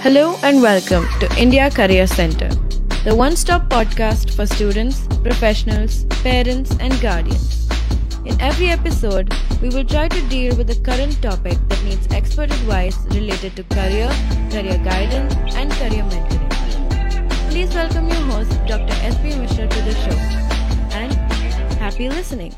Hello and welcome to India Career Center, the one-stop podcast for students, professionals, parents and guardians. In every episode, we will try to deal with a current topic that needs expert advice related to career guidance and career mentoring. Please welcome your host, Dr. S.P. Mishra to the show and happy listening.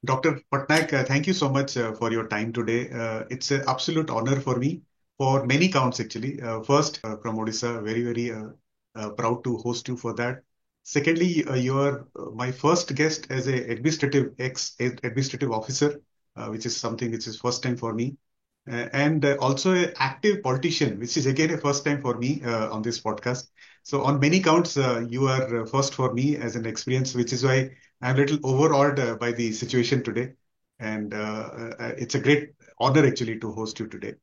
Dr. Patnaik, thank you so much for your time today. It's an absolute honor for me for many counts, actually. First, from Odisha, very proud to host you for that. Secondly, you are my first guest as a ex-administrative officer, which is something which is first time for me. And also an active politician, which is again a first time for me on this podcast. So on many counts, you are first for me as an experience, which is why I'm a little overawed by the situation today. And it's a great honor actually to host you today.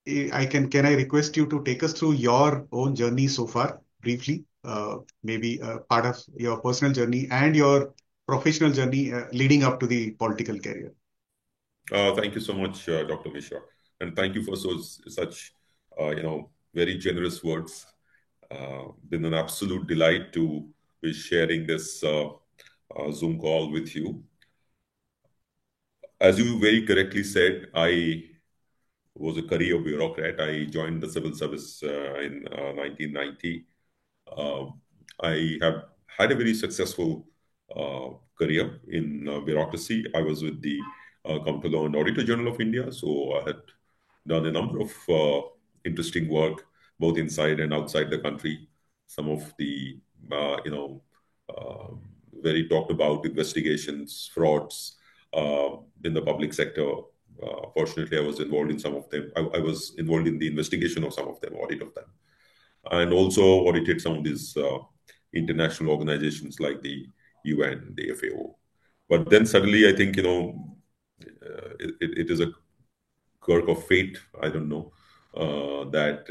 Can I request you to take us through your own journey so far, briefly, maybe part of your personal journey and your professional journey leading up to the political career. Thank you so much, Dr. Mishra, and thank you for such very generous words. Been an absolute delight to be sharing this Zoom call with you. As you very correctly said, I was a career bureaucrat. I joined the civil service in 1990. I have had a very successful career in bureaucracy. I was with the Comptroller and Auditor General of India, so I had done a number of interesting work both inside and outside the country. Some of the very talked about investigations, frauds in the public sector. Fortunately, I was involved in some of them. I was involved in the investigation of some of them, audit of them, and also audited some of these international organizations like the UN, the FAO. But then suddenly, I think, it is a quirk of fate. I don't know that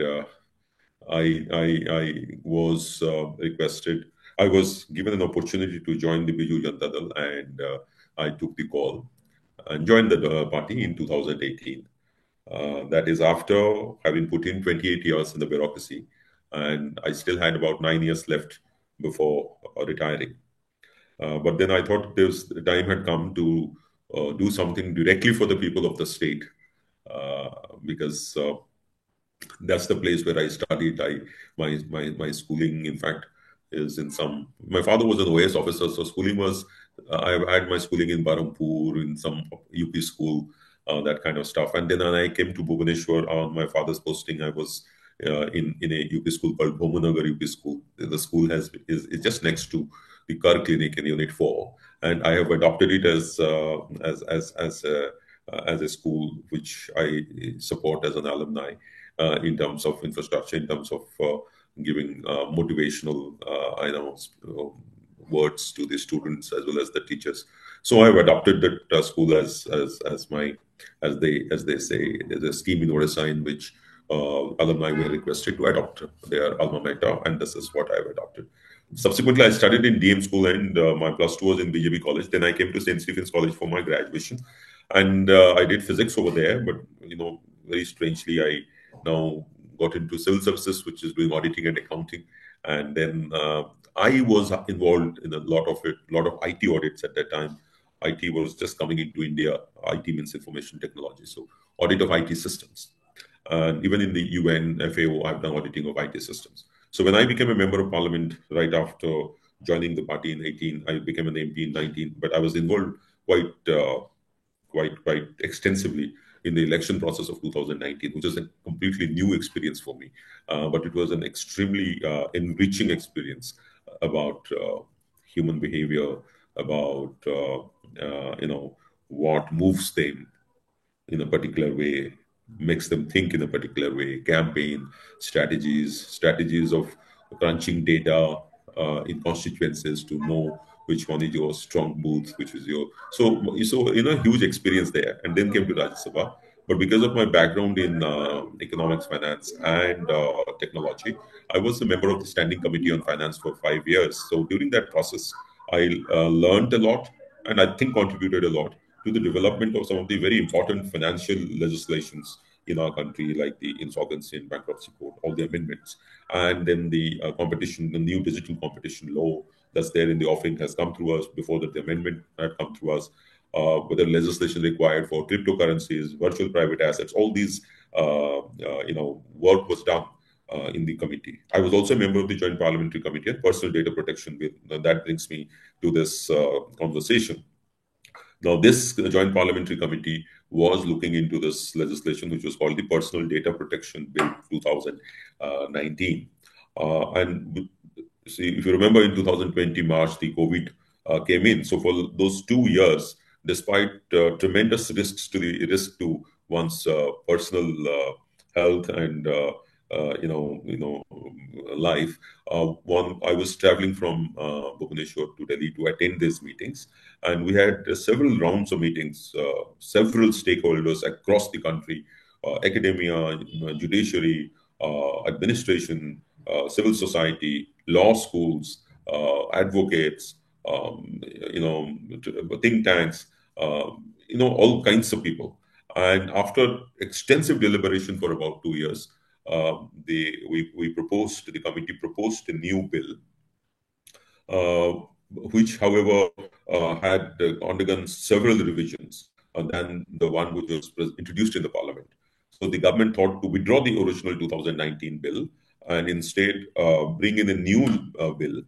I was requested. I was given an opportunity to join the Biju Janata Dal, and I took the call and joined the party in 2018. That is after having put in 28 years in the bureaucracy, and I still had about 9 years left before retiring. But then I thought the time had come to do something directly for the people of the state, because that's the place where I studied. My schooling, in fact, is in some. My father was an OAS officer, so schooling was. I've had my schooling in Barampur, in some UP school, that kind of stuff. And then when I came to Bhubaneswar on my father's posting, I was in a UP school called Bhomunagar UP school. The school is just next to the Kar Clinic in Unit 4, and I have adopted it as a school which I support as an alumni in terms of infrastructure, in terms of giving motivational, words to the students as well as the teachers. So I've adopted that school as they say, there's a scheme in Odisha in which alumni were requested to adopt their alma mater, and this is what I've adopted. Subsequently, I studied in DM school, and my plus two was in BJP college. Then I came to St. Stephen's College for my graduation, and I did physics over there. But very strangely, I now got into civil services, which is doing auditing and accounting. And then I was involved in a lot of IT audits at that time. IT was just coming into India. IT means information technology, so audit of IT systems. And even in the UN, FAO, I've done auditing of IT systems. So when I became a member of parliament right after joining the party in 18, I became an MP in 19. But I was involved quite extensively in the election process of 2019, which was a completely new experience for me. But it was an extremely enriching experience about human behavior, about what moves them in a particular way, makes them think in a particular way, campaign strategies of crunching data in constituencies to know which one is your strong booth, which is your huge experience there. And then came to Rajya Sabha. But because of my background in economics, finance, and technology, I was a member of the Standing Committee on Finance for 5 years. So during that process, I learned a lot, and I think contributed a lot to the development of some of the very important financial legislations in our country, like the Insolvency and Bankruptcy Code, all the amendments, and then the competition, the new digital competition law that's there in the offing has come through us. Before that, the amendment had come through us. But the legislation required for cryptocurrencies, virtual private assets, all these, work was done in the committee. I was also a member of the Joint Parliamentary Committee on Personal Data Protection Bill. That brings me to this conversation. Now, this Joint Parliamentary Committee was looking into this legislation, which was called the Personal Data Protection Bill 2019. And see, if you remember, in 2020 March, the COVID came in. So for those 2 years, despite tremendous risk to one's personal health and life. I was traveling from Bhubaneswar to Delhi to attend these meetings, and we had several rounds of meetings, several stakeholders across the country, academia, judiciary, administration, civil society, law schools, advocates, think tanks, all kinds of people. And after extensive deliberation for about 2 years, the committee proposed a new bill, which, however, had undergone several revisions than the one which was introduced in the parliament. So the government thought to withdraw the original 2019 bill and instead bring in a new bill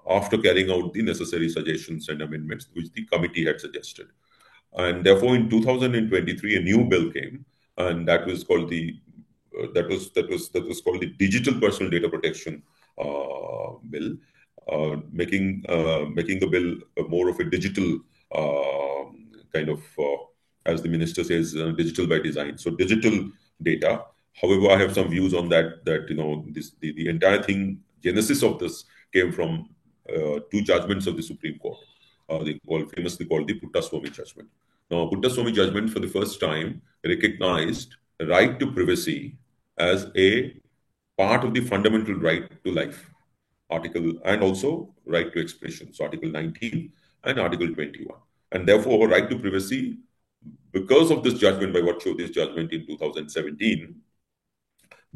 after carrying out the necessary suggestions and amendments which the committee had suggested. And therefore, in 2023, a new bill came, and that was called the Digital Personal Data Protection Bill, making the bill more of a digital kind of, as the minister says, digital by design. So digital data. However, I have some views on that. The entire thing, genesis of this, came from two judgments of the Supreme Court. They famously called the Puttaswamy judgment. Now, Puttaswamy judgment for the first time recognized right to privacy as a part of the fundamental right to life, and also right to expression. So Article 19 and Article 21. And therefore, right to privacy, because of this judgment, by virtue of this judgment in 2017,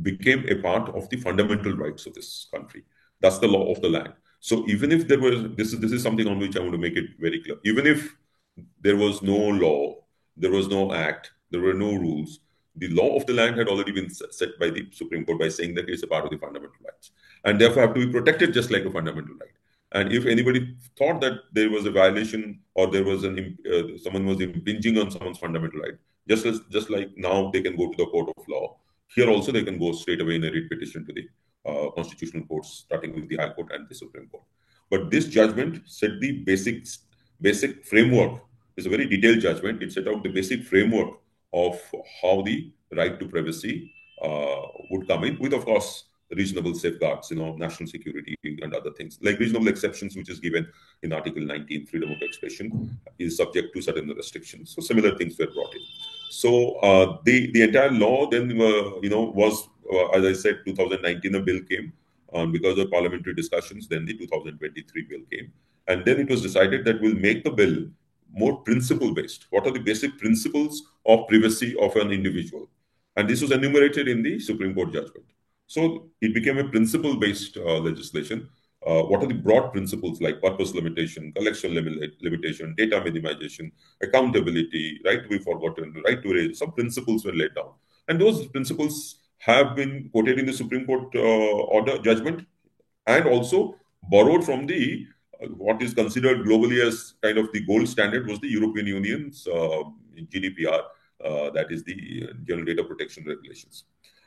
became a part of the fundamental rights of this country. That's the law of the land. So even if there was, this is something on which I want to make it very clear. Even if there was no law, there was no act, there were no rules, the law of the land had already been set by the Supreme Court by saying that it's a part of the fundamental rights, and therefore have to be protected just like a fundamental right. And if anybody thought that there was a violation or there was someone was impinging on someone's fundamental right, just like now they can go to the court of law, here also they can go straight away in a writ petition to the constitutional courts, starting with the High Court and the Supreme Court. But this judgment set the basic framework. It's a very detailed judgment. It set out the basic framework of how the right to privacy would come in, with, of course, reasonable safeguards, national security and other things, like reasonable exceptions, which is given in Article 19, freedom of expression, is subject to certain restrictions. So similar things were brought in. So the entire law then, was, as I said, 2019 a bill came, because of parliamentary discussions. Then the 2023 bill came, and then it was decided that we'll make the bill more principle-based. What are the basic principles of privacy of an individual? And this was enumerated in the Supreme Court judgment. So it became a principle-based legislation. What are the broad principles like purpose limitation, collection limitation, data minimization, accountability, right to be forgotten, right to erase? Some principles were laid down. And those principles have been quoted in the Supreme Court order judgment, and also borrowed from the what is considered globally as kind of the gold standard, was the European Union's GDPR, that is the General Data Protection Regulations.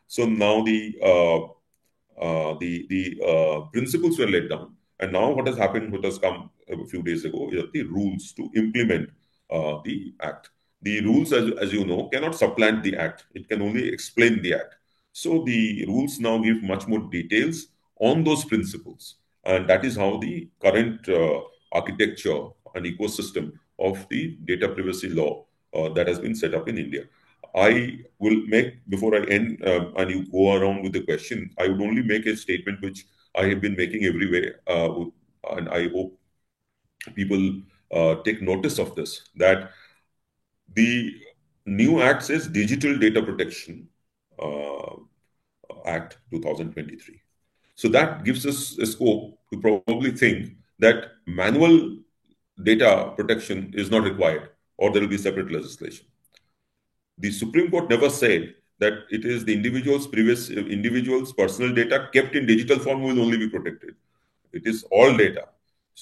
So now the principles were laid down, and now what has happened, what has come a few days ago, is the rules to implement the act. The rules, as you know, cannot supplant the act. It can only explain the act. So the rules now give much more details on those principles. And that is how the current architecture and ecosystem of the data privacy law that has been set up in India. I will make, before I end and you go around with the question, I would only make a statement which I have been making everywhere, and I hope people take notice of this, that the new act says Digital Data Protection Act 2023. So that gives us a scope to probably think that manual data protection is not required, or there will be separate legislation. The Supreme Court never said that it is the individual's personal data kept in digital form will only be protected. It is all data.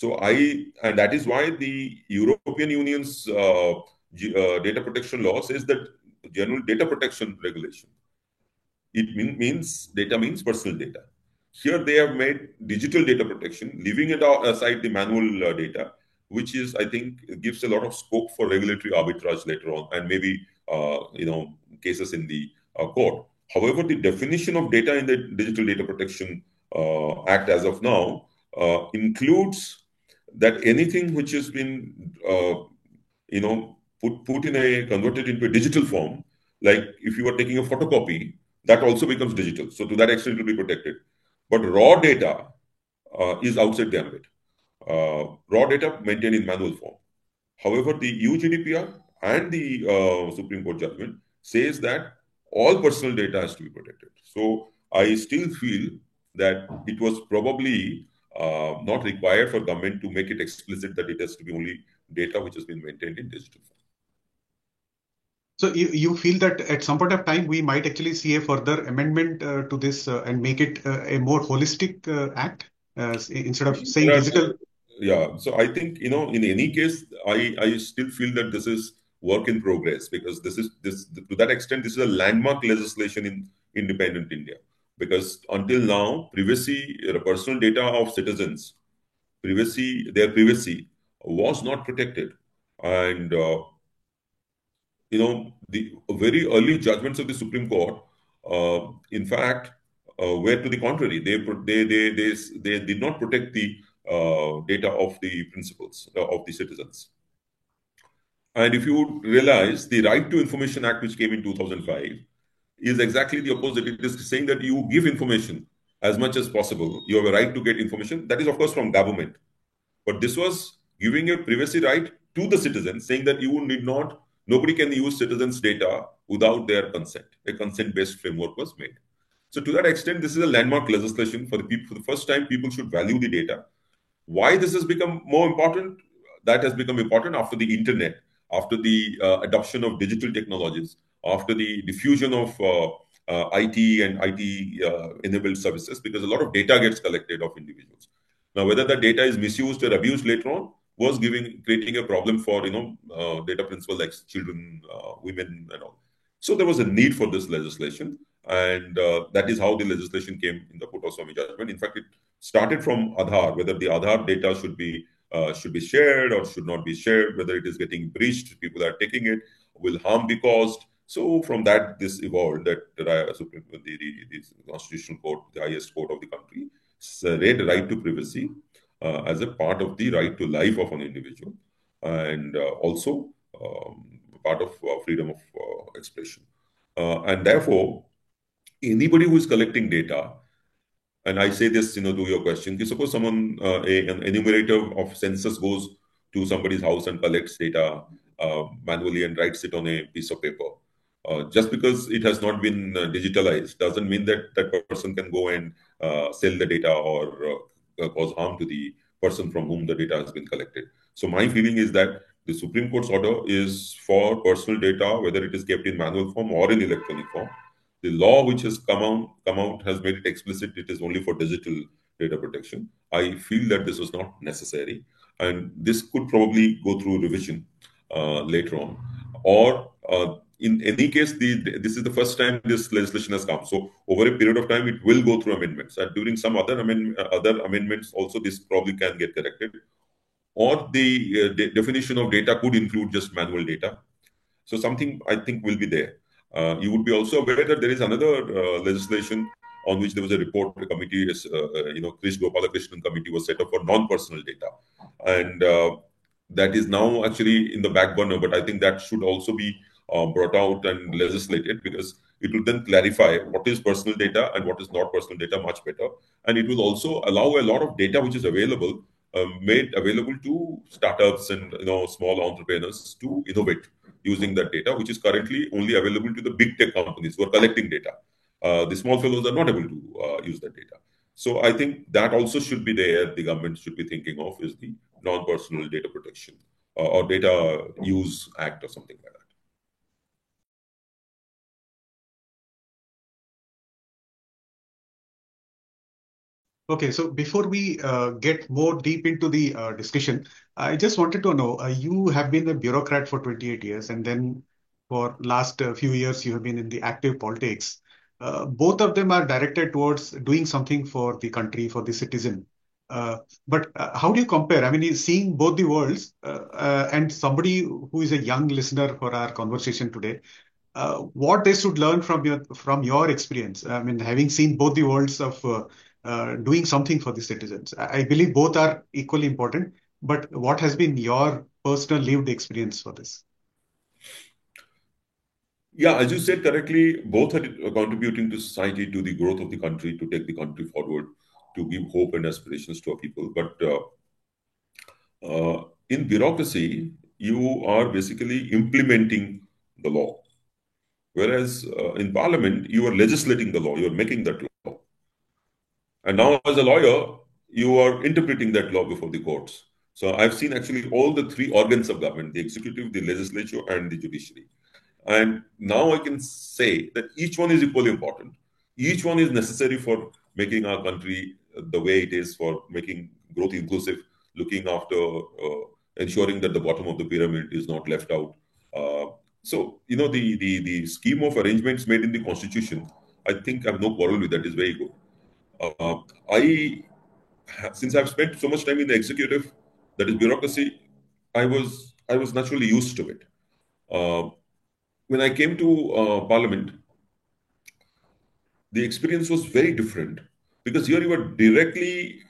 And that is why the European Union's data protection law says that general data protection regulation. It means data means personal data. Here they have made digital data protection, leaving it aside the manual data, which is, I think, gives a lot of scope for regulatory arbitrage later on, and maybe cases in the court. However, the definition of data in the Digital Data Protection Act as of now includes that anything which has been converted into a digital form, like if you are taking a photocopy, that also becomes digital. So to that extent, it will be protected. But raw data is outside the ambit. Raw data maintained in manual form. However, the EU GDPR and the Supreme Court judgment says that all personal data has to be protected. So I still feel that it was probably not required for government to make it explicit that it has to be only data which has been maintained in digital form. So you feel that at some point of time we might actually see a further amendment to this and make it a more holistic act instead of saying digital. Yeah, so I think in any case, I still feel that this is work in progress, because this to that extent this is a landmark legislation in independent India, because until now privacy, personal data of citizens, their privacy was not protected, and the very early judgments of the Supreme Court, in fact, were to the contrary. They did not protect the data of the principals of the citizens. And if you realize, the Right to Information Act, which came in 2005, is exactly the opposite. It is saying that you give information as much as possible. You have a right to get information. That is, of course, from government. But this was giving a privacy right to the citizen, saying that nobody can use citizens' data without their consent. A consent-based framework was made. So to that extent, this is a landmark legislation for the people. For the first time, people should value the data. Why this has become more important? That has become important after the internet, after the adoption of digital technologies, after the diffusion of IT and IT-enabled services, because a lot of data gets collected of individuals. Now, whether that data is misused or abused later on was creating a problem for data principals like children, women, and all. So there was a need for this legislation, and that is how the legislation came in the Puttasswamy judgment. In fact, it started from Aadhaar, whether the Aadhaar data should be shared or should not be shared, whether it is getting breached, people are taking it, will harm be caused. So from that, this evolved that the Constitutional Court, the highest court of the country, read right to privacy as a part of the right to life of an individual, and also part of freedom of expression. And therefore, anybody who is collecting data, and I say this, to your question, suppose someone, an enumerator of census goes to somebody's house and collects data manually and writes it on a piece of paper. Just because it has not been digitalized doesn't mean that that person can go and sell the data or cause harm to the person from whom the data has been collected. So my feeling is that the Supreme Court's order is for personal data, whether it is kept in manual form or in electronic form. The law which has come out has made it explicit it is only for digital data protection. I feel that this was not necessary, and this could probably go through revision later on. Or in any case, this is the first time this legislation has come. So over a period of time, it will go through amendments. And during some other amendments also, this probably can get corrected. Or the definition of data could include just manual data. So something I think will be there. You would be also aware that there is another legislation on which there was a report, a committee, Krish Gopalakrishnan committee was set up for non-personal data. And that is now actually in the back burner, but I think that should also be brought out and legislated, because it will then clarify what is personal data and what is not personal data much better. And it will also allow a lot of data which is available, made available to startups and small entrepreneurs to innovate. using that data, which is currently only available to the big tech companies who are collecting data. The small fellows are not able to use that data. So I think that also should be there. The government should be thinking of is the non-personal data protection or data use act or something like that. Okay, so before we get more deep into the discussion, I just wanted to know, you have been a bureaucrat for 28 years, and then for last few years you have been in the active politics. Both of them are directed towards doing something for the country, for the citizen. But how do you compare? I mean, seeing both the worlds, and somebody who is a young listener for our conversation today, what they should learn from your experience. I mean, having seen both the worlds of doing something for the citizens. I believe both are equally important. But what has been your personal lived experience for this? Yeah, as you said correctly, both are contributing to society, to the growth of the country, to take the country forward, to give hope and aspirations to our people. But in bureaucracy, you are basically implementing the law. Whereas in parliament, you are legislating the law, you are making that law. And now, as a lawyer, you are interpreting that law before the courts. So I've seen actually all the three organs of government, the executive, the legislature, and the judiciary. And now I can say that each one is equally important. Each one is necessary for making our country the way it is, for making growth inclusive, looking after, ensuring that the bottom of the pyramid is not left out. So, the scheme of arrangements made in the constitution, I think I have no quarrel with that, is very good. Since I've spent so much time in the executive, that is bureaucracy, I was naturally used to it. When I came to Parliament, the experience was very different because here you were directly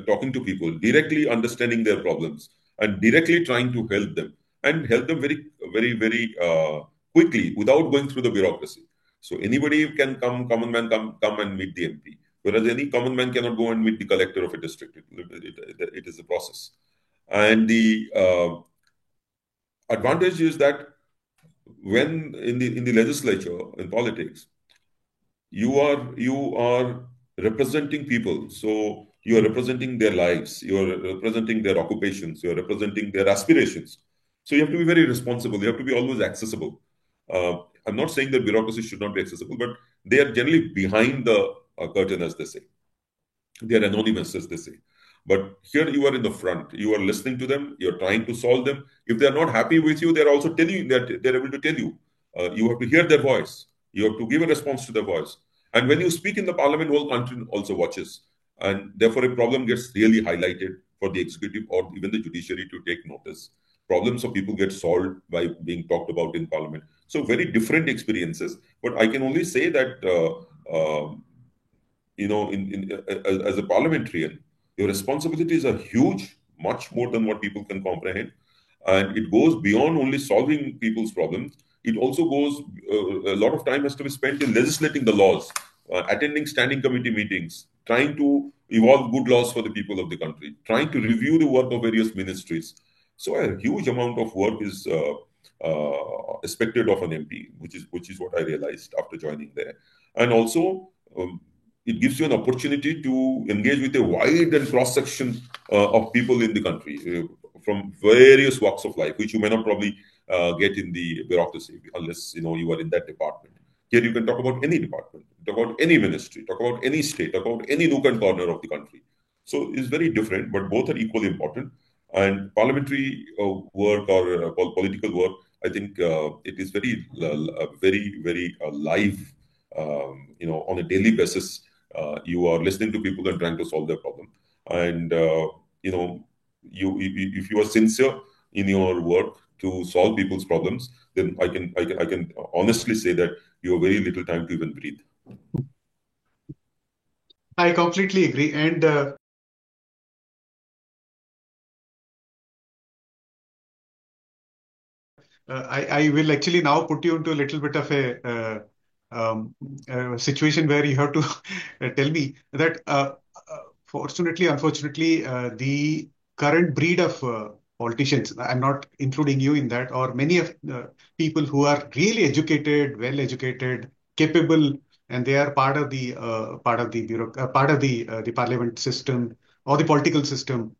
talking to people, directly understanding their problems, and directly trying to help them very, very, very quickly without going through the bureaucracy. So anybody can come, common man, come and meet the MP, whereas any common man cannot go and meet the collector of a district. It is a process, and the advantage is that when in the legislature, in politics, you are representing people. So you are representing their lives, you are representing their occupations, you are representing their aspirations. So you have to be very responsible. You have to be always accessible. I'm not saying that bureaucracy should not be accessible, but they are generally behind the curtain, as they say. They are anonymous, as they say. But here you are in the front. You are listening to them. You are trying to solve them. If they are not happy with you, they are also telling you that they're able to tell you. You have to hear their voice. You have to give a response to their voice. And when you speak in the parliament, whole country also watches. And therefore, a problem gets really highlighted for the executive or even the judiciary to take notice. Problems of people get solved by being talked about in parliament. So very different experiences. But I can only say that, as a parliamentarian, your responsibilities are huge, much more than what people can comprehend. And it goes beyond only solving people's problems. It also goes, a lot of time has to be spent in legislating the laws, attending standing committee meetings, trying to evolve good laws for the people of the country, trying to review the work of various ministries. So a huge amount of work is expected of an MP, which is what I realized after joining there. And also, it gives you an opportunity to engage with a wide and cross section of people in the country from various walks of life, which you may not probably get in the bureaucracy unless you are in that department. Here you can talk about any department, talk about any ministry, talk about any state, talk about any nook and corner of the country. So it's very different, but both are equally important. And parliamentary work or political work, I think it is very, very live. On a daily basis, you are listening to people and trying to solve their problem. And if you are sincere in your work to solve people's problems, then I can honestly say that you have very little time to even breathe. I completely agree. And I will actually now put you into a little bit of a situation where you have to tell me that, fortunately, unfortunately, the current breed of politicians, I'm not including you in that, or many of the people who are really educated, well educated, capable, and they are part of the parliament system or the political system.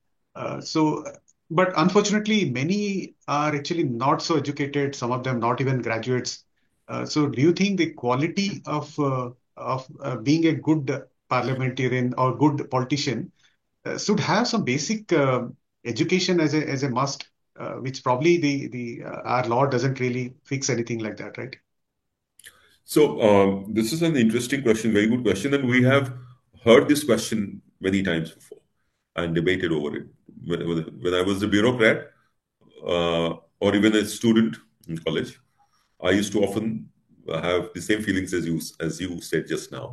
So, but unfortunately, many are actually not so educated. Some of them not even graduates. So, do you think the quality of being a good parliamentarian or good politician should have some basic education as a must, which probably the our law doesn't really fix anything like that, right? So this is an interesting question, very good question, and we have heard this question many times before and debated over it. When I was a bureaucrat or even a student in college, I used to often have the same feelings as you said just now,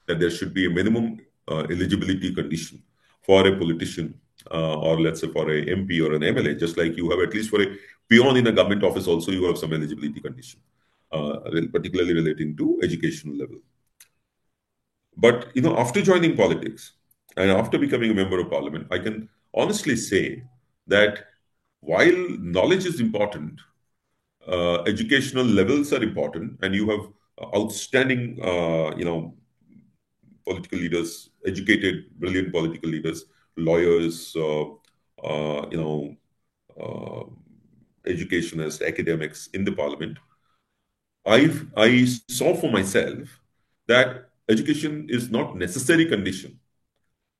that there should be a minimum eligibility condition for a politician or let's say for a MP or an MLA, just like you have at least for a peon in a government office also you have some eligibility condition, particularly relating to educational level. But after joining politics and after becoming a member of parliament, I can honestly say that while knowledge is important, educational levels are important, and you have outstanding, political leaders, educated, brilliant political leaders, lawyers, uh, you know, uh, educationists, academics in the parliament. I saw for myself that education is not necessary condition.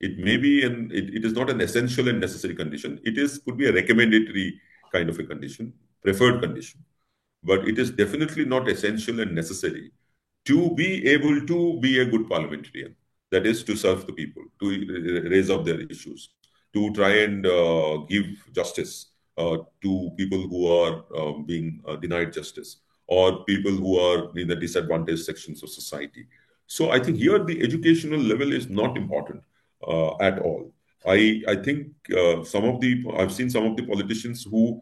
It may be, and it is not an essential and necessary condition. Could be a recommendatory kind of a condition, preferred condition, but it is definitely not essential and necessary to be able to be a good parliamentarian. That is to serve the people, to raise up their issues, to try and give justice to people who are being denied justice, or people who are in the disadvantaged sections of society. So I think here the educational level is not important at all. I think I've seen some of the politicians who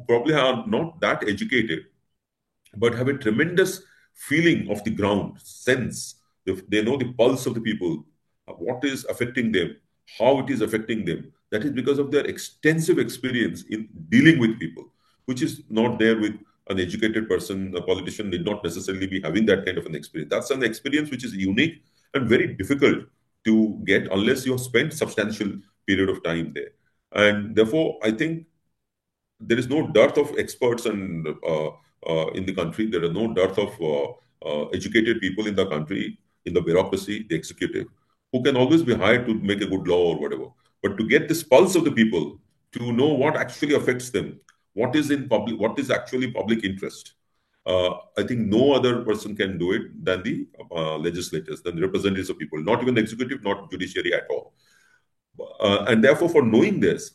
probably are not that educated, but have a tremendous feeling of the ground sense. They know the pulse of the people, what is affecting them, how it is affecting them. That is because of their extensive experience in dealing with people, which is not there with an educated person. A politician need not necessarily be having that kind of an experience. That's an experience which is unique and very difficult to get unless you have spent substantial period of time there. And therefore, I think there is no dearth of experts and in the country. There are no dearth of educated people in the country, in the bureaucracy, the executive, who can always be hired to make a good law or whatever. But to get this pulse of the people, to know what actually affects them, what is in public, what is actually public interest. I think no other person can do it than the legislators, than the representatives of people, not even the executive, not judiciary at all. And therefore, for knowing this,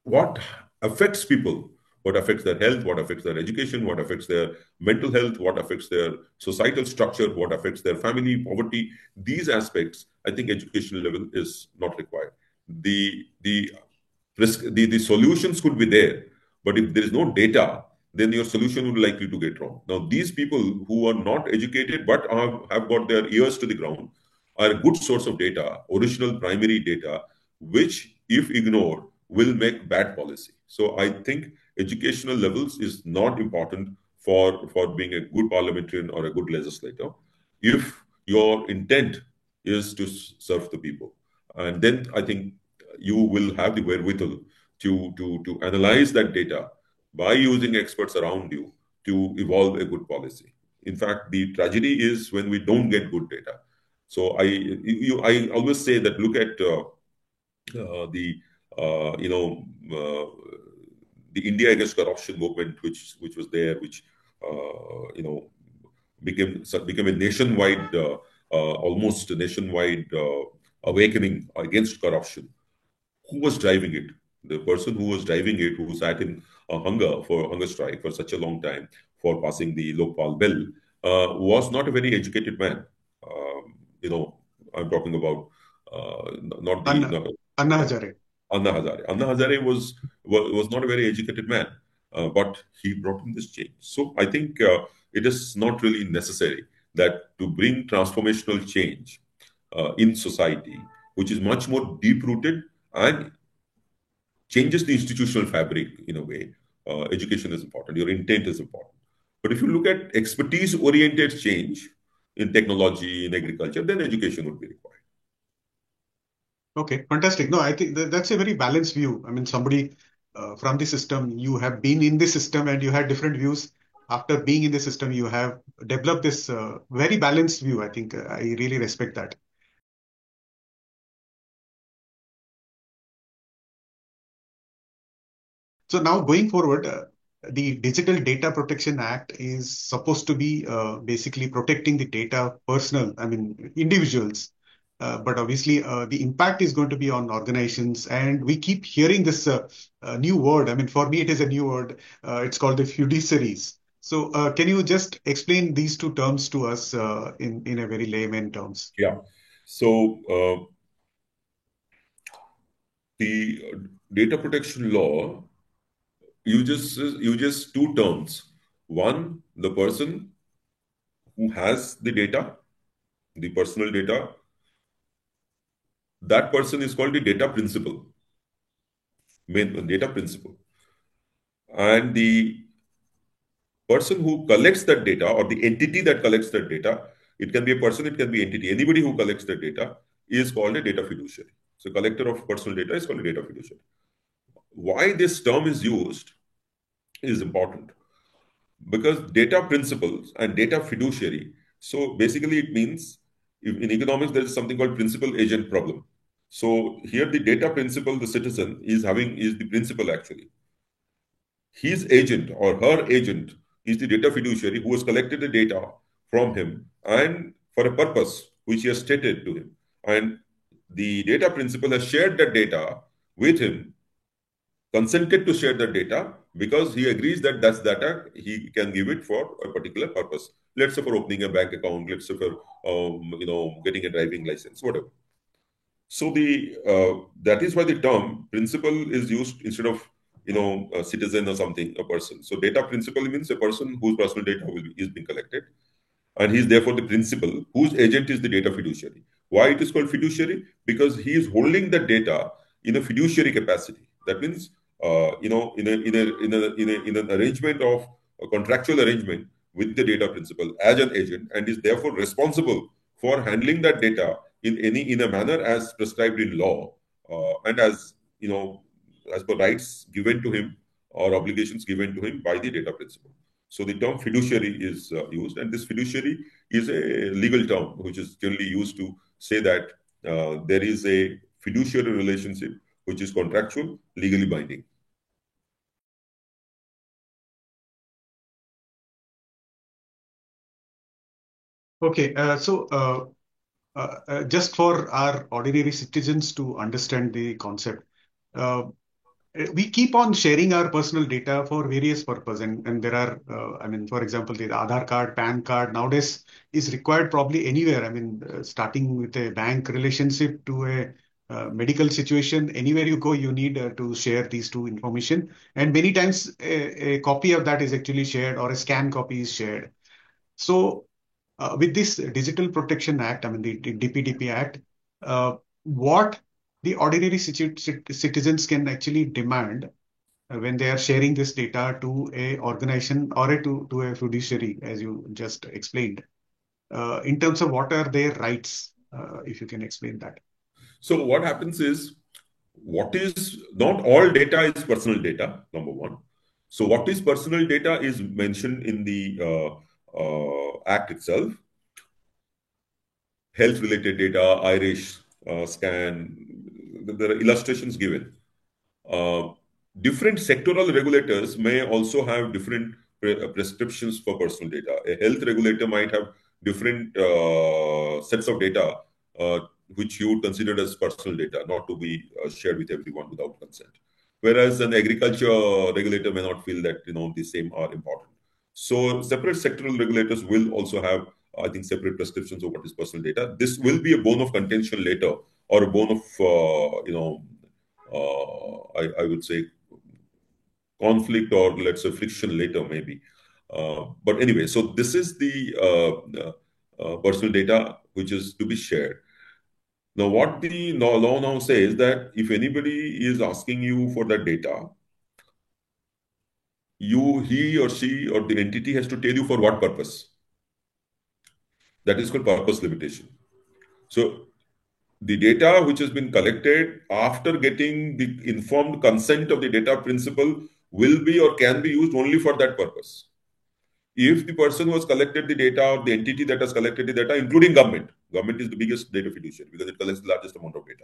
what affects people, what affects their health, what affects their education, what affects their mental health, what affects their societal structure, what affects their family, poverty, these aspects, I think educational level is not required. The solutions could be there, but if there is no data, then your solution would likely to get wrong. Now, these people who are not educated but have got their ears to the ground are a good source of data, original primary data, which, if ignored, will make bad policy. So I think educational levels is not important for being a good parliamentarian or a good legislator if your intent is to serve the people. And then I think you will have the wherewithal to analyze that data by using experts around you to evolve a good policy. In fact, the tragedy is when we don't get good data. So I always say that look at the you know the India Against Corruption movement, which was there, which you know became a nationwide, almost a nationwide awakening against corruption. Who was driving it? The person who was driving it, who sat in hunger strike for such a long time for passing the Lokpal bill, was not a very educated man. You know, I'm talking about not the Anna, Anna Hazare. Anna Hazare. Anna Hazare was not a very educated man, but he brought in this change. So I think it is not really necessary that to bring transformational change in society, which is much more deep rooted and changes the institutional fabric in a way. Education is important, your intent is important. But if you look at expertise-oriented change in technology, in agriculture, then education would be required. Okay, fantastic. No, I think that's a very balanced view. I mean, somebody from the system, you have been in the system and you had different views. After being in the system, you have developed this very balanced view. I think I really respect that. So now going forward, the Digital Data Protection Act is supposed to be basically protecting the data personal, I mean, individuals. But obviously, the impact is going to be on organizations. And we keep hearing this new word. I mean, for me, it is a new word. It's called the fiduciaries. So can you just explain these two terms to us in a very layman terms? Yeah. So the data protection law uses two terms. One, the person who has the data, the personal data, that person is called the data principal, main data principal. And the person who collects that data or the entity that collects that data, it can be a person, it can be entity. Anybody who collects that data is called a data fiduciary. So collector of personal data is called a data fiduciary. Why this term is used is important, because data principles and data fiduciary, so basically it means in economics there is something called principal agent problem. So here the data principal, the citizen is the principal actually. His agent or her agent is the data fiduciary who has collected the data from him and for a purpose which he has stated to him. And the data principal has shared that data with him, consented to share that data because he agrees that that's data he can give it for a particular purpose. Let's say for opening a bank account, let's say for getting a driving license, whatever. So that is why the term principal is used instead of a citizen or something, a person. So data principal means a person whose personal data is being collected, and he is therefore the principal whose agent is the data fiduciary. Why it is called fiduciary? Because he is holding the data in a fiduciary capacity. That means in an arrangement of a contractual arrangement with the data principal as an agent, and is therefore responsible for handling that data in a manner as prescribed in law, and as per rights given to him or obligations given to him by the data principal. So the term fiduciary is used, and this fiduciary is a legal term which is generally used to say that there is a fiduciary relationship which is contractual, legally binding. Okay, just for our ordinary citizens to understand the concept, we keep on sharing our personal data for various purposes. And there are, I mean, for example, the Aadhaar card, PAN card nowadays is required probably anywhere. I mean, starting with a bank relationship to a medical situation, anywhere you go, you need to share these two information. And many times a copy of that is actually shared or a scan copy is shared. So with this Digital Protection Act, I mean the DPDP Act, what the ordinary citizens can actually demand when they are sharing this data to a organization or to a fiduciary, as you just explained, in terms of what are their rights, if you can explain that. So what happens is, not all data is personal data, number one. So what is personal data is mentioned in the Act itself. Health-related data, iris scan, there are illustrations given. Different sectoral regulators may also have different prescriptions for personal data. A health regulator might have different sets of data which you would consider as personal data, not to be shared with everyone without consent. Whereas an agriculture regulator may not feel that the same are important. So separate sectoral regulators will also have, I think, separate prescriptions of what is personal data. This will be a bone of contention later, or a bone of I would say conflict, or let's say friction later maybe. But anyway, so this is the personal data which is to be shared. Now, what the law now says that if anybody is asking you for that data, he or she or the entity has to tell you for what purpose. That is called purpose limitation. So the data which has been collected after getting the informed consent of the data principal will be or can be used only for that purpose. If the person who has collected the data or the entity that has collected the data, including government is the biggest data fiduciary because it collects the largest amount of data,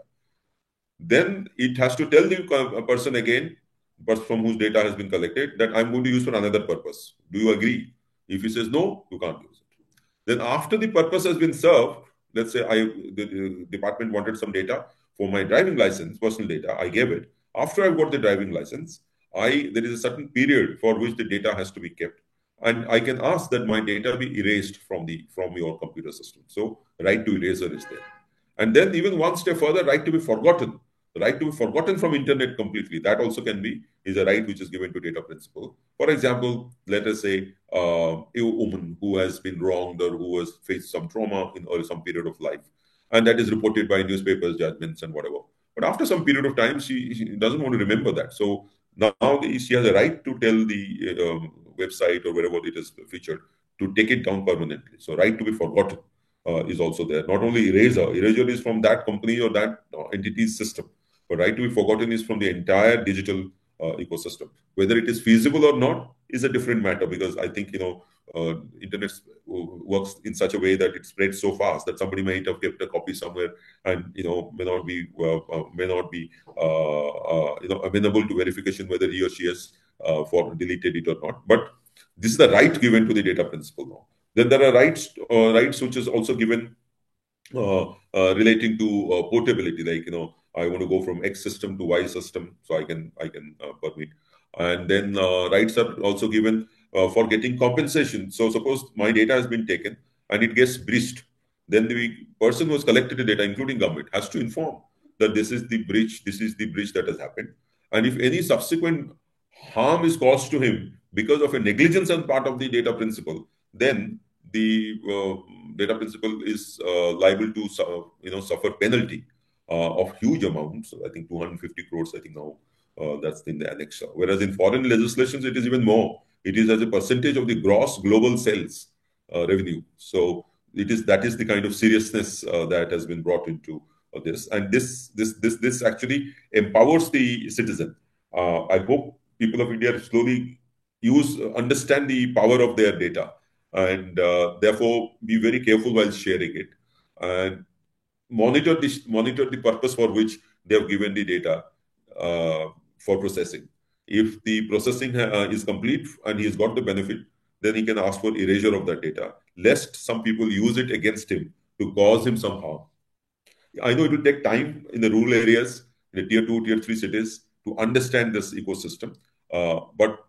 then it has to tell the person again, from whose data has been collected, that I'm going to use for another purpose. Do you agree? If he says no, you can't use it. Then after the purpose has been served, let's say the department wanted some data for my driving license, personal data, I gave it. After I got the driving license, there is a certain period for which the data has to be kept. And I can ask that my data be erased from your computer system. So right to eraser is there. And then even one step further, right to be forgotten. The right to be forgotten from internet completely. That also is a right which is given to data principal. For example, let us say a woman who has been wronged or who has faced some trauma or some period of life, and that is reported by newspapers, judgments, and whatever. But after some period of time, she doesn't want to remember that. So now she has a right to tell the website or wherever it is featured to take it down permanently. So right to be forgotten is also there. Not only erasure is from that company or that entity's system, but right to be forgotten is from the entire digital ecosystem. Whether it is feasible or not is a different matter, because I think internet works in such a way that it spreads so fast that somebody might have kept a copy somewhere and may not be amenable to verification whether he or she has for deleted it or not. But this is the right given to the data principal now. Then there are rights which is also given relating to portability, like I want to go from X system to Y system, so I can permit. And then rights are also given for getting compensation. So suppose my data has been taken and it gets breached, then the person who has collected the data, including government, has to inform that this is the breach that has happened. And if any subsequent harm is caused to him because of a negligence on part of the data principal, then the data principal is liable to suffer penalty of huge amounts. I think 250 crores. I think now that's in the annex. Whereas in foreign legislations, it is even more. It is as a percentage of the gross global sales revenue. So that is the kind of seriousness that has been brought into this, and this actually empowers the citizen. I hope people of India slowly understand the power of their data, and therefore be very careful while sharing it, and monitor the purpose for which they have given the data for processing. If the processing is complete and he has got the benefit, then he can ask for erasure of that data, lest some people use it against him to cause him some harm. I know it will take time in the rural areas, in the tier 2, tier 3 cities, to understand this ecosystem. But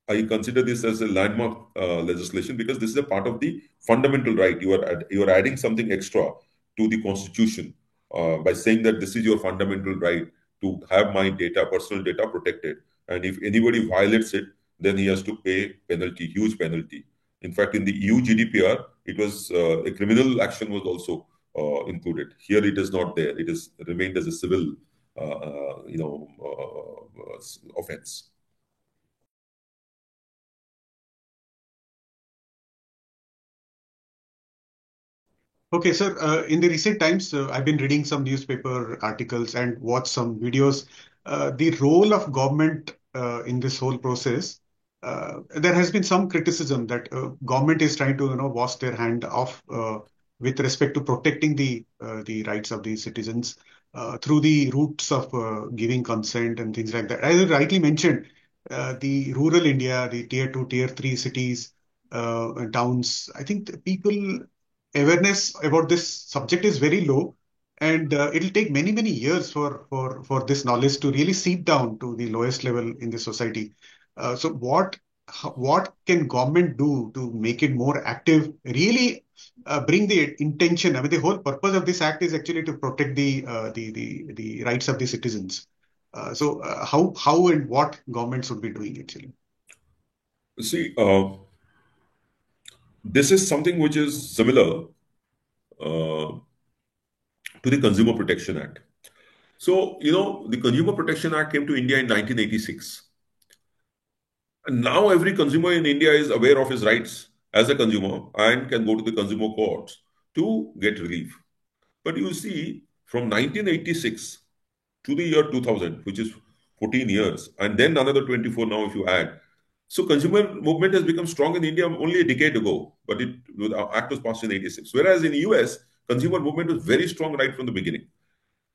I consider this as a landmark legislation, because this is a part of the fundamental right. You are adding something extra to the constitution by saying that this is your fundamental right to have my data, personal data, protected. And if anybody violates it, then he has to pay penalty, huge penalty. In fact, in the EU GDPR, it was a criminal action was also included. Here, it is not there. It is remained as a civil, offense. Okay, sir. In the recent times, I've been reading some newspaper articles and watched some videos. The role of government in this whole process, there has been some criticism that government is trying to, wash their hand off with respect to protecting the rights of the citizens through the routes of giving consent and things like that. As you rightly mentioned, the rural India, the tier 2, tier 3 cities, towns, I think the people awareness about this subject is very low, and it'll take many years for this knowledge to really seep down to the lowest level in the society. So what can government do to make it more active, really bring the intention? I mean, the whole purpose of this act is actually to protect the rights of the citizens. How and what government should be doing actually? See, this is something which is similar to the Consumer Protection Act. So, the Consumer Protection Act came to India in 1986. And now every consumer in India is aware of his rights as a consumer and can go to the consumer courts to get relief. But you see, from 1986 to the year 2000, which is 14 years, and then another 24 now if you add. So consumer movement has become strong in India only a decade ago, but the act was passed in 86. Whereas in the US, consumer movement was very strong right from the beginning.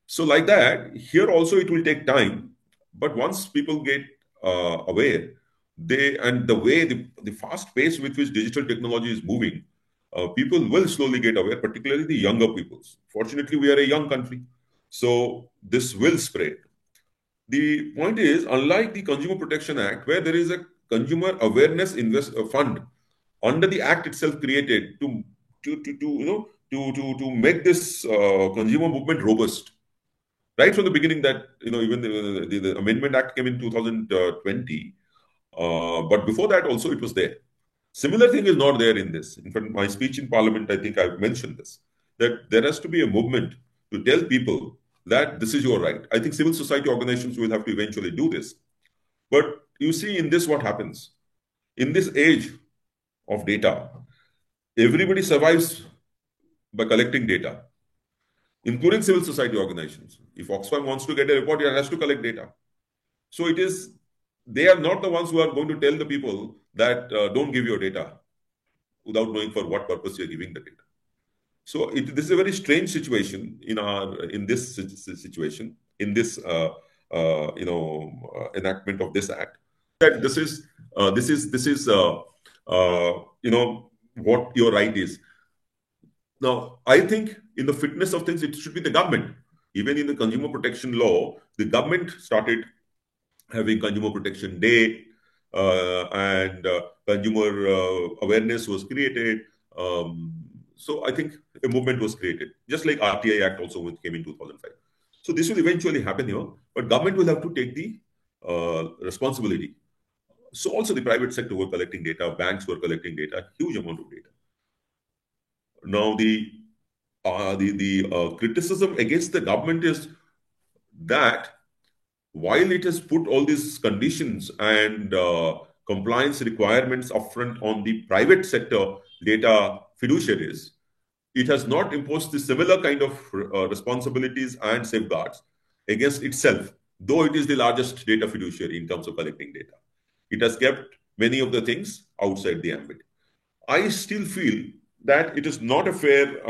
So like that, here also it will take time, but once people get aware, the way the fast pace with which digital technology is moving, people will slowly get aware, particularly the younger peoples. Fortunately, we are a young country, so this will spread. The point is, unlike the Consumer Protection Act, where there is a consumer awareness fund under the act itself created to make this consumer movement robust. Right from the beginning, that even the Amendment Act came in 2020, but before that also it was there. Similar thing is not there in this. In fact, my speech in Parliament, I think I've mentioned this, that there has to be a movement to tell people that this is your right. I think civil society organizations will have to eventually do this. But you see in this what happens. In this age of data, everybody survives by collecting data, including civil society organizations. If Oxfam wants to get a report, it has to collect data. So they are not the ones who are going to tell the people that don't give your data without knowing for what purpose you're giving the data. So this is a very strange situation in this situation, in this enactment of this act. That this is what your right is. Now, I think in the fitness of things, it should be the government. Even in the consumer protection law, the government started having Consumer Protection Day, and consumer awareness was created. So I think a movement was created, just like RTI Act also came in 2005. So this will eventually happen here, but government will have to take the responsibility. So also the private sector were collecting data, banks were collecting data, huge amount of data. Now the criticism against the government is that while it has put all these conditions and compliance requirements upfront on the private sector data fiduciaries, it has not imposed the similar kind of responsibilities and safeguards against itself, though it is the largest data fiduciary in terms of collecting data. It has kept many of the things outside the ambit. I still feel that it is not a fair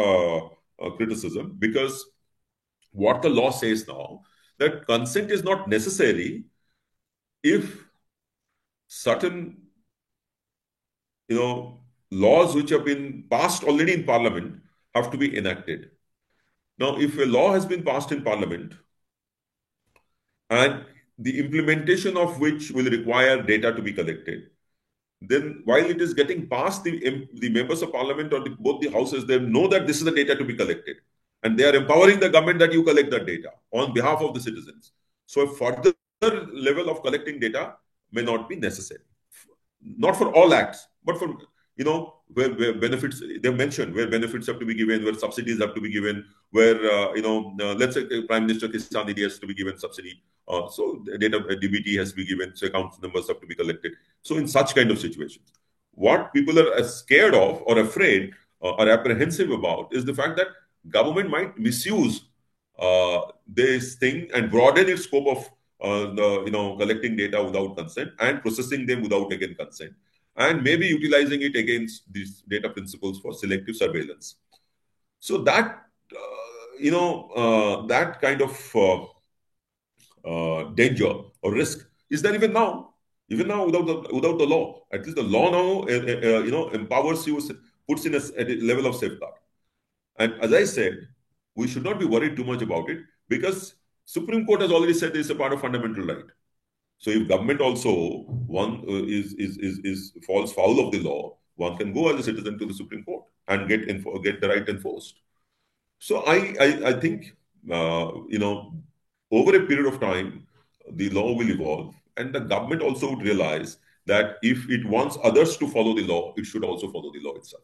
criticism, because what the law says now, that consent is not necessary if certain laws which have been passed already in Parliament have to be enacted. Now, if a law has been passed in Parliament and the implementation of which will require data to be collected, then while it is getting passed, the members of Parliament or both the houses, they know that this is the data to be collected. And they are empowering the government that you collect that data on behalf of the citizens. So a further level of collecting data may not be necessary. Not for all acts, but for, where benefits, they mentioned where benefits have to be given, where subsidies have to be given, where, let's say Prime Minister Kisan Nidhi has to be given subsidy. So data DBT has to be given, so account numbers have to be collected. So in such kind of situations, what people are scared of or afraid or apprehensive about is the fact that government might misuse this thing and broaden its scope of collecting data without consent and processing them without again consent, and maybe utilizing it against these data principles for selective surveillance. So that that kind of danger or risk is there even now without the law. At least the law now empowers you, puts in a level of safeguard. And as I said, we should not be worried too much about it, because Supreme Court has already said it's a part of fundamental right. So if government also falls foul of the law, one can go as a citizen to the Supreme Court and get the right enforced. So I think over a period of time, the law will evolve, and the government also would realize that if it wants others to follow the law, it should also follow the law itself.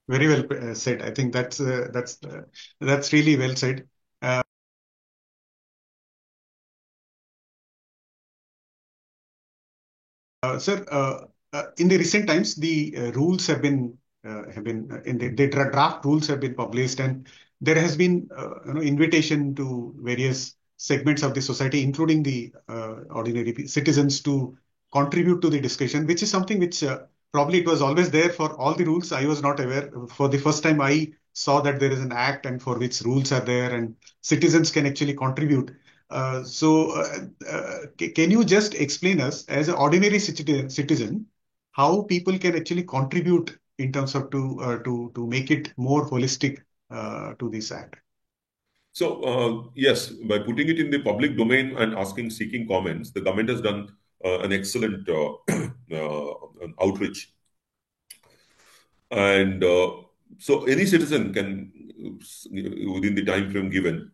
Very well said. I think that's really well said. Sir, in the recent times, the rules have been in the draft rules have been published, and there has been invitation to various segments of the society, including the ordinary citizens, to contribute to the discussion, which is something which probably it was always there for all the rules. I was not aware. For the first time, I saw that there is an act and for which rules are there, and citizens can actually contribute. Can you just explain us as an ordinary citizen how people can actually contribute in terms of to make it more holistic to this act? So, yes, by putting it in the public domain and seeking comments, the government has done an excellent outreach. And so any citizen can, within the time frame given,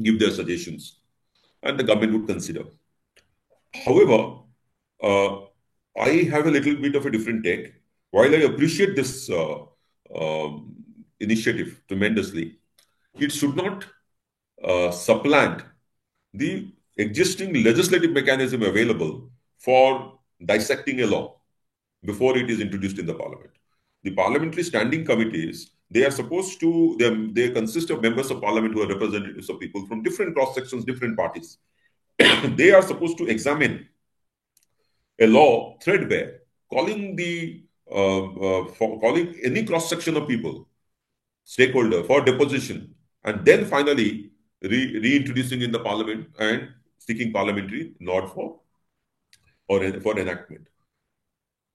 give their suggestions, and the government would consider. However, I have a little bit of a different take. While I appreciate this initiative tremendously, it should not supplant the existing legislative mechanism available for dissecting a law before it is introduced in the parliament. The parliamentary standing committees, they are supposed to, they consist of members of parliament who are representatives of people from different cross sections, different parties. They are supposed to examine a law threadbare, calling calling any cross section of people stakeholder for deposition, and then finally reintroducing in the parliament and seeking parliamentary nod for enactment.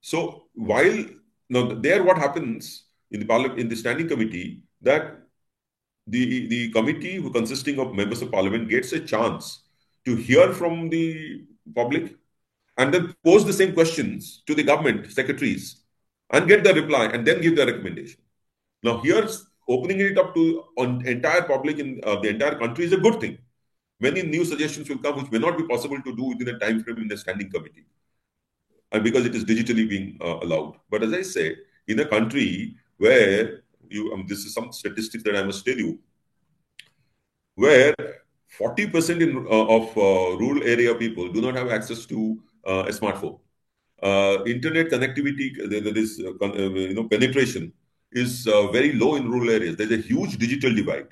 So while now there, what happens in the parliament, in the standing committee, that the committee who consisting of members of parliament gets a chance to hear from the public and then pose the same questions to the government secretaries and get the reply and then give the recommendation. Now, here's opening it up to entire public in the entire country is a good thing. Many new suggestions will come which may not be possible to do within a time frame in the standing committee, and because it is digitally being allowed. But as I say, in a country where this is some statistics that I must tell you, where 40% of rural area people do not have access to a smartphone. Internet connectivity, there is penetration is very low in rural areas. There's a huge digital divide.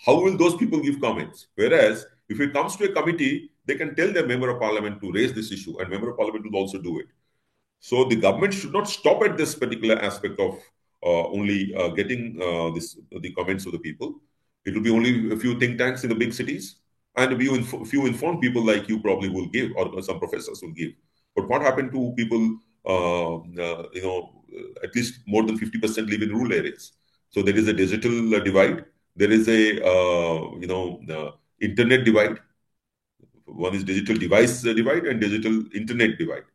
How will those people give comments? Whereas if it comes to a committee, they can tell their member of parliament to raise this issue, and member of parliament will also do it. So the government should not stop at this particular aspect of only getting the comments of the people. It will be only a few think tanks in the big cities, and a few informed people like you probably will give, or some professors will give. But what happened to people? At least more than 50% live in rural areas. So there is a digital divide. There is a internet divide. One is digital device divide and digital internet divide.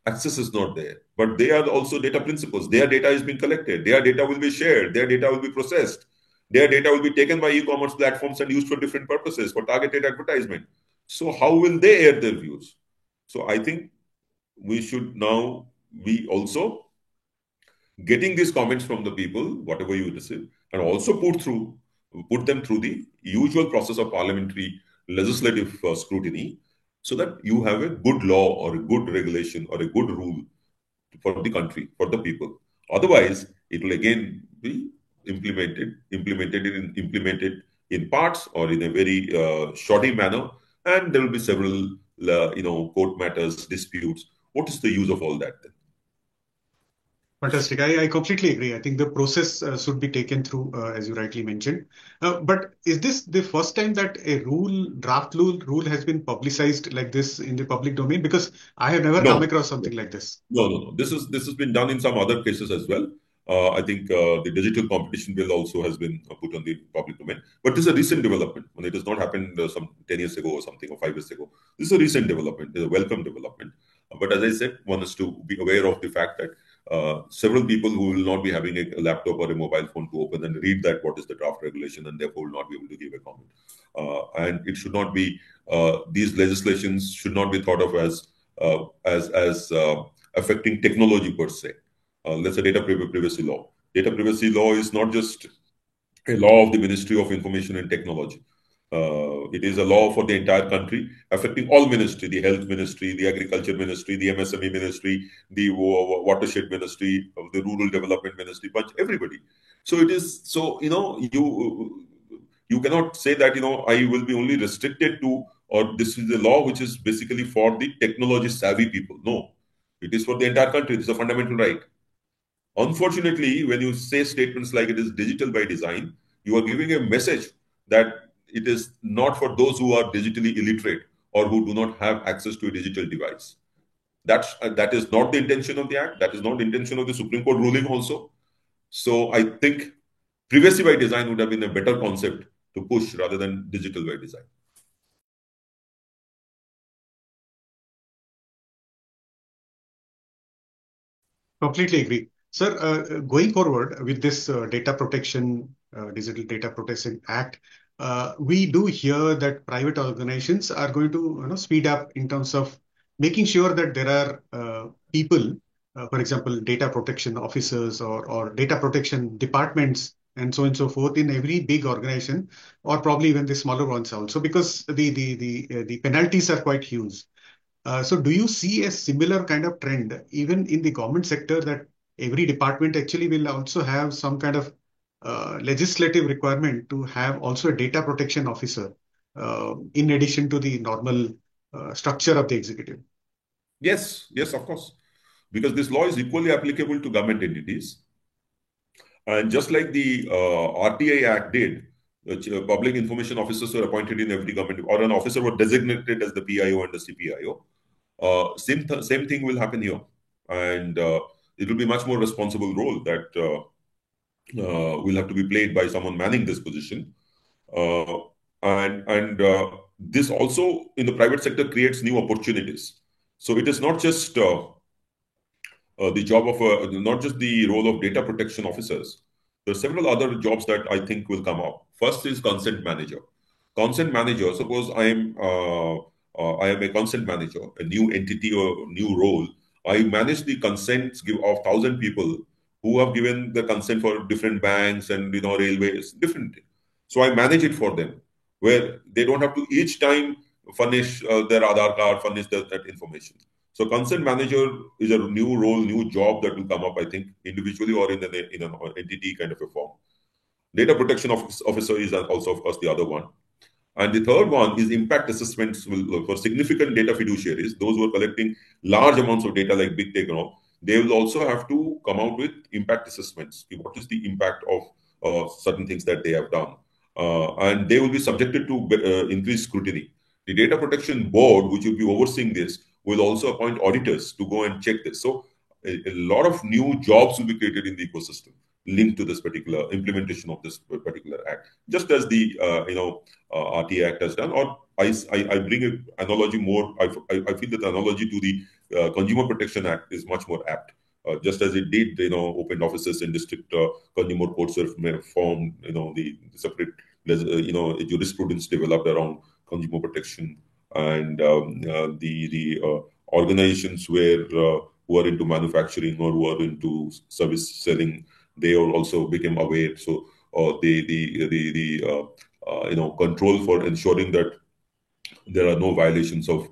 Access is not there, but they are also data principals. Their data is being collected. Their data will be shared. Their data will be processed. Their data will be taken by e-commerce platforms and used for different purposes, for targeted advertisement. So how will they air their views? So I think we should now be also getting these comments from the people, whatever you receive, and also put them through the usual process of parliamentary legislative scrutiny, so that you have a good law or a good regulation or a good rule for the country, for the people. Otherwise, it will again be implemented in parts or in a very shoddy manner, and there will be several court matters, disputes. What is the use of all that then? Fantastic. I completely agree. I think the process should be taken through, as you rightly mentioned. But is this the first time that a draft rule has been publicized like this in the public domain? Because I have never come across something like this. No. This has been done in some other cases as well. I think the digital competition bill also has been put on the public domain. But this is a recent development. When it has not happened some 10 years ago or something, or 5 years ago. This is a recent development. It's a welcome development. But as I said, one is to be aware of the fact that several people who will not be having a laptop or a mobile phone to open and read that what is the draft regulation, and therefore will not be able to give a comment. And it should not be, these legislations should not be thought of as affecting technology per se. Let's say data privacy law. Data privacy law is not just a law of the Ministry of Information and Technology. It is a law for the entire country, affecting all ministry: the health ministry, the agriculture ministry, the MSME ministry, the watershed ministry, the rural development ministry, but everybody. So it is, so, you cannot say that, I will be only restricted to, or this is a law which is basically for the technology savvy people. No, it is for the entire country. This is a fundamental right. Unfortunately, when you say statements like it is digital by design, you are giving a message that it is not for those who are digitally illiterate or who do not have access to a digital device. That is not the intention of the act. That is not the intention of the Supreme Court ruling also. So I think privacy by design would have been a better concept to push rather than digital by design. Completely agree. Sir, going forward with this data protection, Digital Data Protection Act, we do hear that private organizations are going to speed up in terms of making sure that there are people, for example, data protection officers or data protection departments and so on and so forth in every big organization, or probably even the smaller ones also, because the penalties are quite huge. So do you see a similar kind of trend even in the government sector, that every department actually will also have some kind of legislative requirement to have also a data protection officer in addition to the normal structure of the executive? Yes, yes, of course. Because this law is equally applicable to government entities. And just like the RTI Act did, which public information officers were appointed in every government, or an officer was designated as the PIO and the CPIO. Same thing will happen here, and it will be much more responsible role that will have to be played by someone manning this position. And this also in the private sector creates new opportunities. So it is not just the job of not just the role of data protection officers. There are several other jobs that I think will come up. First is consent manager. Consent manager. Suppose I am a consent manager, a new entity or new role. I manage the consents of 1,000 people who have given the consent for different banks and railways, different. So I manage it for them, where they don't have to each time furnish their Aadhaar card, furnish that information. So consent manager is a new role, new job that will come up, I think, individually or in an entity kind of a form. Data protection officer is also, of course, the other one. And the third one is impact assessments for significant data fiduciaries, those who are collecting large amounts of data like big tech and all. They will also have to come out with impact assessments. What is the impact of certain things that they have done? And they will be subjected to increased scrutiny. The Data Protection Board, which will be overseeing this, will also appoint auditors to go and check this. So a lot of new jobs will be created in the ecosystem linked to this particular implementation of this particular act, just as the RTA Act has done. Or I bring an analogy more. I feel that the analogy to the Consumer Protection Act is much more apt. Just as it did, opened offices in district consumer courts were formed, the separate, jurisprudence developed around consumer protection, and the organizations who are into manufacturing or who are into service selling, they also became aware. So the control for ensuring that there are no violations of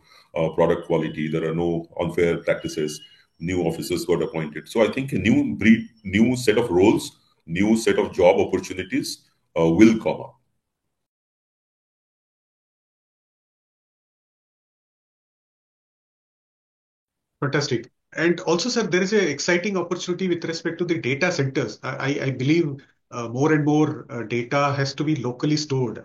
product quality, there are no unfair practices, new officers got appointed. So I think a new set of roles, new set of job opportunities will come up. Fantastic. And also, sir, there is an exciting opportunity with respect to the data centers. I believe more and more data has to be locally stored,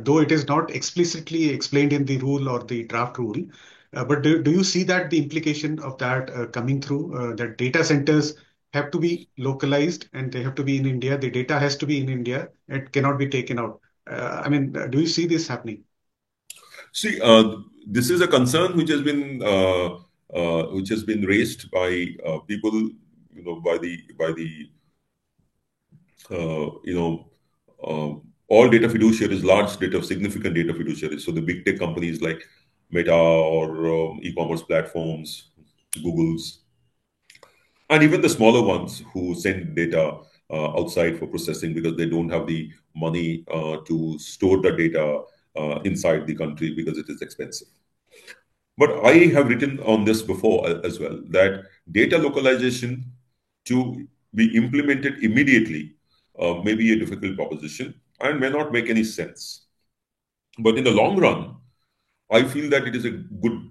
though it is not explicitly explained in the rule or the draft rule. But do you see that the implication of that coming through, that data centers have to be localized and they have to be in India? The data has to be in India. It cannot be taken out. Do you see this happening? See, this is a concern which has been raised by people, all data fiduciaries, large data, significant data fiduciaries. So the big tech companies like Meta or e-commerce platforms, Google's, and even the smaller ones who send data outside for processing because they don't have the money to store the data inside the country because it is expensive. But I have written on this before as well, that data localization to be implemented immediately may be a difficult proposition and may not make any sense. But in the long run, I feel that it is a good,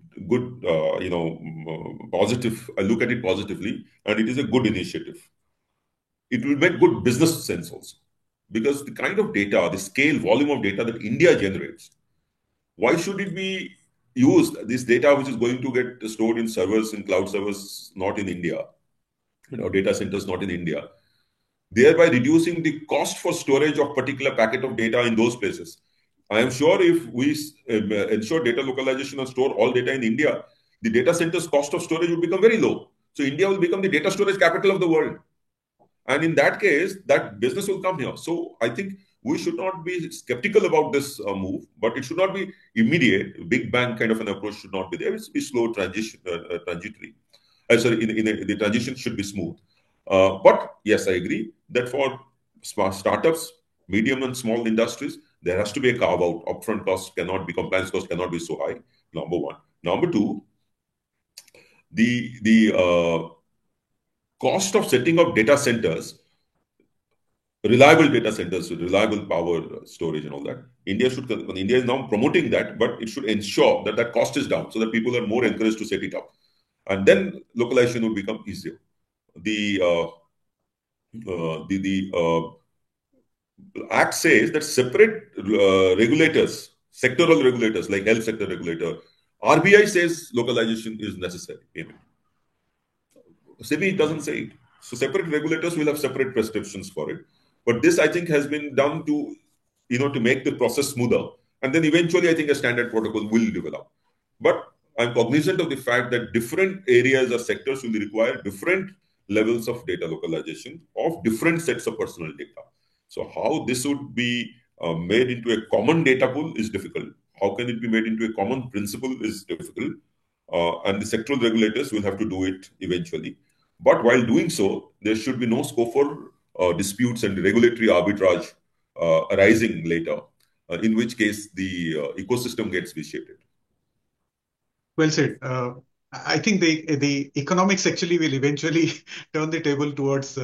positive. I look at it positively, and it is a good initiative. It will make good business sense also, because the kind of data, the scale, volume of data that India generates, why should it be used, this data which is going to get stored in servers, in cloud servers, not in India, data centers not in India, thereby reducing the cost for storage of particular packet of data in those places. I am sure if we ensure data localization and store all data in India, the data center's cost of storage would become very low. So India will become the data storage capital of the world. And in that case, that business will come here. So I think we should not be skeptical about this move, but it should not be immediate. Big bang kind of an approach should not be there. It should be slow transitory. The transition should be smooth. But yes, I agree that for smart startups, medium and small industries, there has to be a carve out. Upfront costs cannot be, compliance costs cannot be so high. Number one. Number two, the cost of setting up data centers, reliable data centers with reliable power storage and all that. India is now promoting that, but it should ensure that that cost is down so that people are more encouraged to set it up. And then localization will become easier. The Act says that separate regulators, sectoral regulators like health sector regulator, RBI says localization is necessary. SEBI doesn't say it. So separate regulators will have separate prescriptions for it. But this, I think, has been done to, to make the process smoother. And then eventually, I think a standard protocol will develop. But I'm cognizant of the fact that different areas or sectors will require different levels of data localization of different sets of personal data. So how this would be made into a common data pool is difficult. How can it be made into a common principle is difficult. And the sectoral regulators will have to do it eventually. But while doing so, there should be no scope for disputes and regulatory arbitrage arising later, in which case the ecosystem gets vitiated. Well said. I think the economics actually will eventually turn the table towards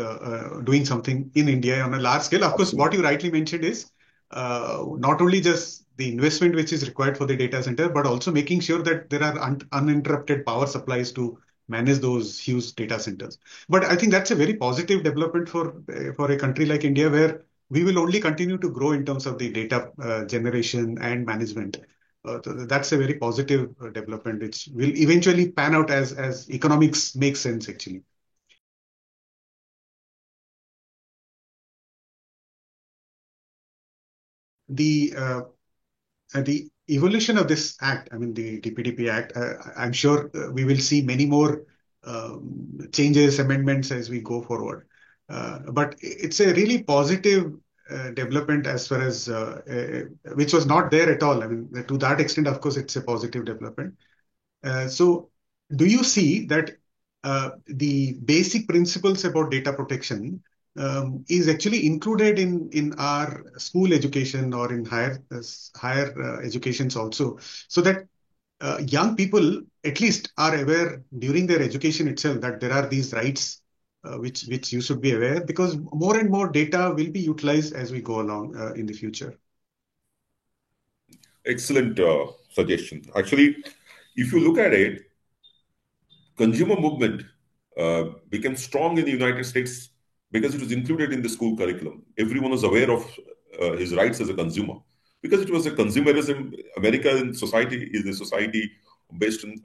doing something in India on a large scale. Of course, what you rightly mentioned is not only just the investment which is required for the data center, but also making sure that there are uninterrupted power supplies to manage those huge data centers. But I think that's a very positive development for a country like India, where we will only continue to grow in terms of the data generation and management. So that's a very positive development, which will eventually pan out as economics makes sense, actually. The evolution of this act, I mean, the DPDP Act, I'm sure we will see many more changes, amendments as we go forward. But it's a really positive development as far as which was not there at all. I mean, to that extent, of course, it's a positive development. So do you see that the basic principles about data protection is actually included in our school education or in higher educations also, so that young people at least are aware during their education itself that there are these rights which you should be aware, because more and more data will be utilized as we go along in the future. Excellent suggestion. Actually, if you look at it, consumer movement became strong in the United States because it was included in the school curriculum. Everyone was aware of his rights as a consumer because it was a consumerism. American society is a society based on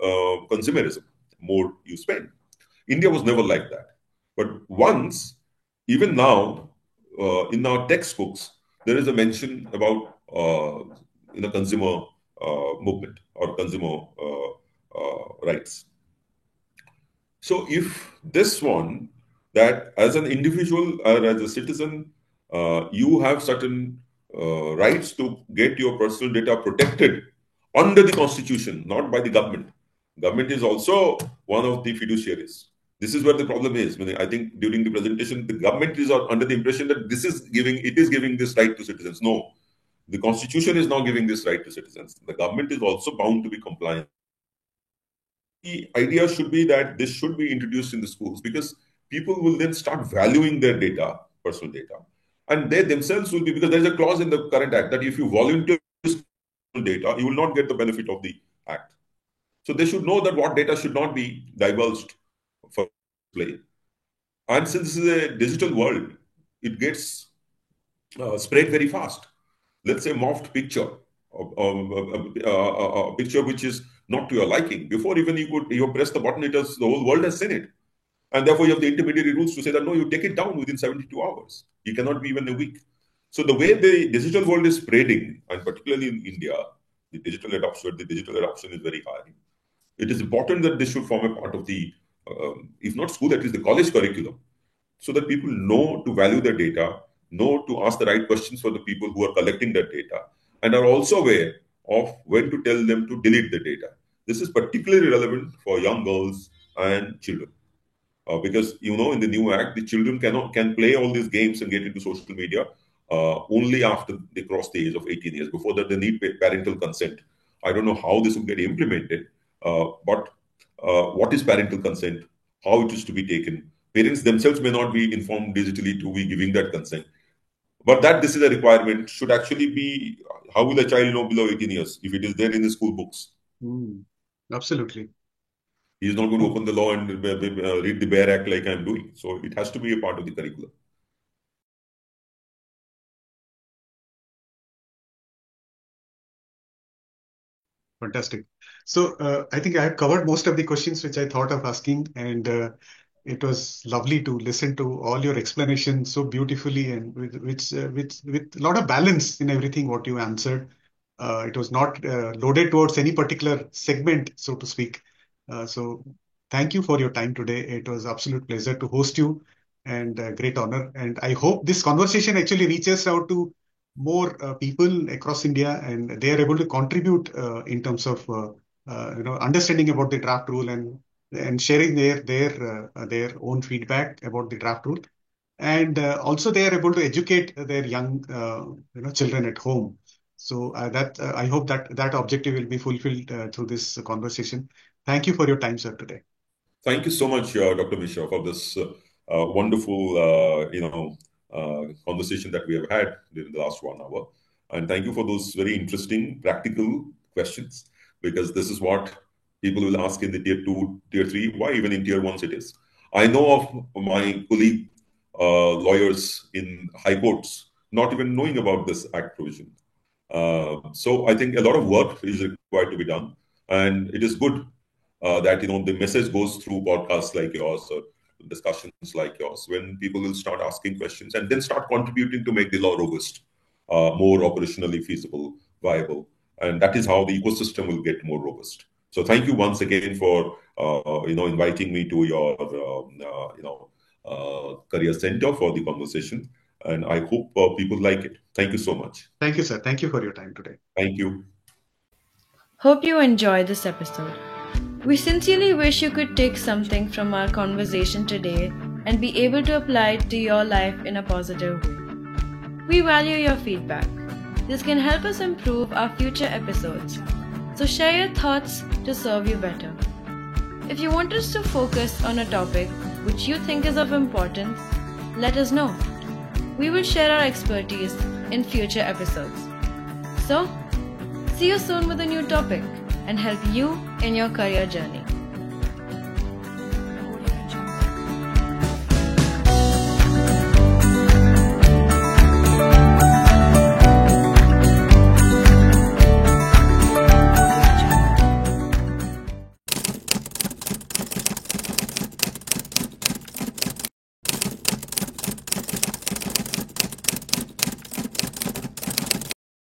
consumerism. More you spend. India was never like that. But once, even now, in our textbooks, there is a mention about consumer movement or consumer rights. So if this one, that as an individual or as a citizen, you have certain rights to get your personal data protected under the Constitution, not by the government. Government is also one of the fiduciaries. This is where the problem is. I mean, I think during the presentation, the government is under the impression that it is giving this right to citizens. No, the Constitution is now giving this right to citizens. The government is also bound to be compliant. The idea should be that this should be introduced in the schools, because people will then start valuing their data, personal data. And they themselves will be, because there is a clause in the current act that if you volunteer data, you will not get the benefit of the act. So they should know that what data should not be divulged for play. And since this is a digital world, it gets spread very fast. Let's say morphed picture, a picture which is not to your liking. Before even you press the button, the whole world has seen it. And therefore you have the intermediary rules to say that no, you take it down within 72 hours. You cannot be even a week. So the way the digital world is spreading, and particularly in India, the digital adoption is very high. It is important that this should form a part of the, if not school, at least the college curriculum, so that people know to value their data, know to ask the right questions for the people who are collecting that data, and are also aware of when to tell them to delete the data. This is particularly relevant for young girls and children. Because, in the new act, the children can play all these games and get into social media only after they cross the age of 18 years. Before that, they need parental consent. I don't know how this will get implemented, but what is parental consent, how it is to be taken. Parents themselves may not be informed digitally to be giving that consent. But that this is a requirement should actually be, how will a child know below 18 years if it is there in the school books? Absolutely. He is not going to open the law and read the Bare Act like I'm doing. So it has to be a part of the curriculum. Fantastic. So I think I have covered most of the questions which I thought of asking, and it was lovely to listen to all your explanations so beautifully, and with a lot of balance in everything what you answered. It was not loaded towards any particular segment, so to speak. So thank you for your time today. It was absolute pleasure to host you, and great honor. And I hope this conversation actually reaches out to more people across India, and they are able to contribute in terms of understanding about the draft rule, and sharing their own feedback about the draft rule, and also they are able to educate their young children at home. So I hope that objective will be fulfilled through this conversation. Thank you for your time, sir, today. Thank you so much, Dr. Mishra, for this wonderful conversation that we have had during the last 1 hour. And thank you for those very interesting, practical questions, because this is what people will ask in the tier 2, tier 3, why even in tier 1 cities. I know of my colleague lawyers in high courts not even knowing about this act provision. So I think a lot of work is required to be done. And it is good that the message goes through podcasts like yours or discussions like yours, when people will start asking questions and then start contributing to make the law robust, more operationally feasible, viable. And that is how the ecosystem will get more robust. So thank you once again for inviting me to your career center for the conversation. And I hope people like it. Thank you so much. Thank you, sir. Thank you for your time today. Thank you. Hope you enjoyed this episode. We sincerely wish you could take something from our conversation today and be able to apply it to your life in a positive way. We value your feedback. This can help us improve our future episodes. So share your thoughts to serve you better. If you want us to focus on a topic which you think is of importance, let us know. We will share our expertise in future episodes. So, see you soon with a new topic and help you in your career journey.